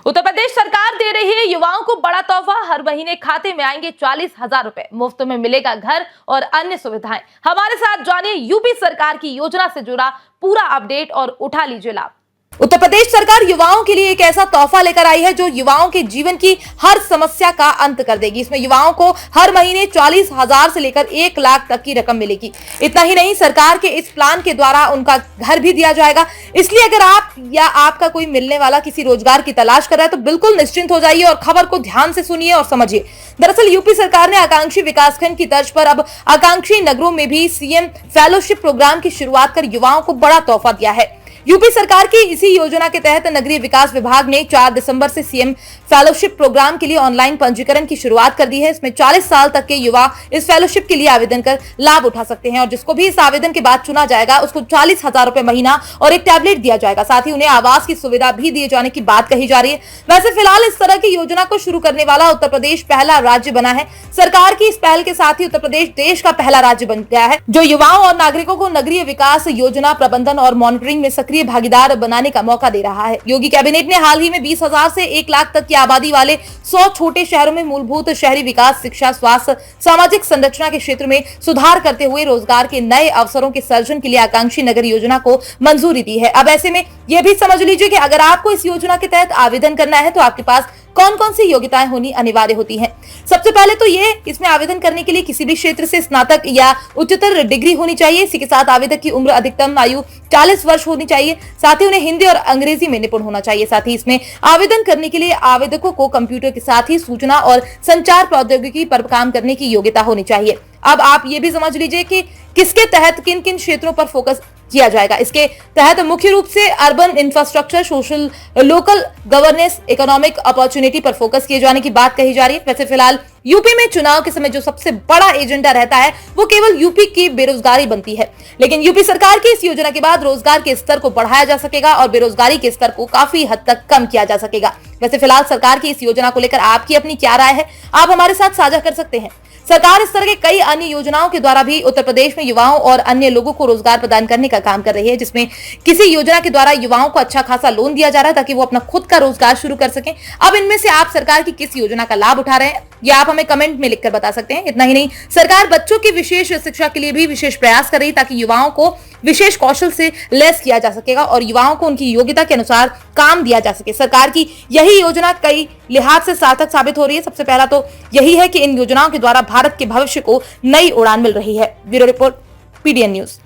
उत्तर प्रदेश सरकार दे रही है युवाओं को बड़ा तोहफा। हर महीने खाते में आएंगे 40,000 रुपए। मुफ्त में मिलेगा घर और अन्य सुविधाएं। हमारे साथ जानिए यूपी सरकार की योजना से जुड़ा पूरा अपडेट और उठा लीजिए लाभ। उत्तर प्रदेश सरकार युवाओं के लिए एक ऐसा तोहफा लेकर आई है जो युवाओं के जीवन की हर समस्या का अंत कर देगी। इसमें युवाओं को हर महीने 40,000 से लेकर 1 लाख तक की रकम मिलेगी। इतना ही नहीं, सरकार के इस प्लान के द्वारा उनका घर भी दिया जाएगा। इसलिए अगर आप या आपका कोई मिलने वाला किसी रोजगार की तलाश कर रहा है तो बिल्कुल निश्चिंत हो जाइए और खबर को ध्यान से सुनिए और समझिए। दरअसल यूपी सरकार ने आकांक्षी विकासखंड की तर्ज पर अब आकांक्षी नगरों में भी सीएम फेलोशिप प्रोग्राम की शुरुआत कर युवाओं को बड़ा तोहफा दिया है। यूपी सरकार की इसी योजना के तहत नगरीय विकास विभाग ने 4 दिसंबर से सीएम फेलोशिप प्रोग्राम के लिए ऑनलाइन पंजीकरण की शुरुआत कर दी है। इसमें 40 साल तक के युवा इस फेलोशिप के लिए आवेदन कर लाभ उठा सकते हैं और जिसको भी इस आवेदन के बाद चुना जाएगा उसको 40,000 रुपए महीना और एक टैबलेट दिया जाएगा। साथ ही उन्हें आवास की सुविधा भी दिए जाने की बात कही जा रही है। वैसे फिलहाल इस तरह की योजना को शुरू करने वाला उत्तर प्रदेश पहला राज्य बना है। सरकार की इस पहल के साथ ही उत्तर प्रदेश देश का पहला राज्य बन गया है जो युवाओं और नागरिकों को नगरीय विकास योजना प्रबंधन और मॉनिटरिंग में सक्रिय भागीदार बनाने का मौका दे रहा है। योगी कैबिनेट ने हाल ही में 20,000 से 1 लाख तक की आबादी वाले 100 छोटे शहरों में मूलभूत शहरी विकास, शिक्षा, स्वास्थ्य, सामाजिक संरचना के क्षेत्र में सुधार करते हुए रोजगार के नए अवसरों के सर्जन के लिए आकांक्षी नगर योजना को मंजूरी दी है। अब ऐसे में यह भी समझ लीजिए कि अगर आपको इस योजना के तहत आवेदन करना है तो आपके पास कौन कौन सी योग्यताएं होनी अनिवार्य होती हैं। सबसे पहले तो ये इसमें आवेदन करने के लिए किसी भी क्षेत्र से स्नातक या उच्चतर डिग्री होनी चाहिए। इसी के साथ आवेदक की उम्र अधिकतम आयु 40 वर्ष होनी चाहिए। साथ ही उन्हें हिंदी और अंग्रेजी में निपुण होना चाहिए। साथ ही इसमें आवेदन करने के लिए आवेदकों को कंप्यूटर के साथ ही सूचना और संचार प्रौद्योगिकी पर काम करने की योग्यता होनी चाहिए। अब आप ये भी समझ लीजिए कि किसके तहत किन किन क्षेत्रों पर फोकस किया जाएगा। इसके तहत मुख्य रूप से urban infrastructure, social, local governance, economic opportunity पर फोकस किए जाने की बात कही जा रही है। वैसे फिलहाल यूपी में चुनाव के समय जो सबसे बड़ा एजेंडा रहता है वो केवल यूपी की बेरोजगारी बनती है, लेकिन यूपी सरकार की इस योजना के बाद रोजगार के स्तर को बढ़ाया जा सकेगा और बेरोजगारी के स्तर को काफी हद तक कम किया जा सकेगा। वैसे फिलहाल सरकार की इस योजना को लेकर आपकी अपनी क्या राय है, आप हमारे साथ साझा कर सकते हैं। सरकार इस तरह के कई अन्य योजनाओं के द्वारा भी उत्तर प्रदेश में युवाओं और अन्य लोगों को रोजगार प्रदान करने का काम कर रही है, जिसमें किसी योजना के द्वारा युवाओं को अच्छा खासा लोन दिया जा रहा है ताकि वो अपना खुद का रोजगार शुरू कर सकें। अब इनमें से आप सरकार की किस योजना का लाभ उठा रहे हैं या आप हमें कमेंट में लिखकर बता सकते हैं। इतना ही नहीं, सरकार बच्चों की विशेष शिक्षा के लिए भी विशेष प्रयास कर रही है ताकि युवाओं को विशेष कौशल से लैस किया जा सकेगा और युवाओं को उनकी योग्यता के अनुसार काम दिया जा सके। सरकार की यही योजना कई लिहाज से सार्थक साबित हो रही है। सबसे पहला तो यही है कि इन योजनाओं के द्वारा भारत के भविष्य को नई उड़ान मिल रही है। Bureau report, PDN news.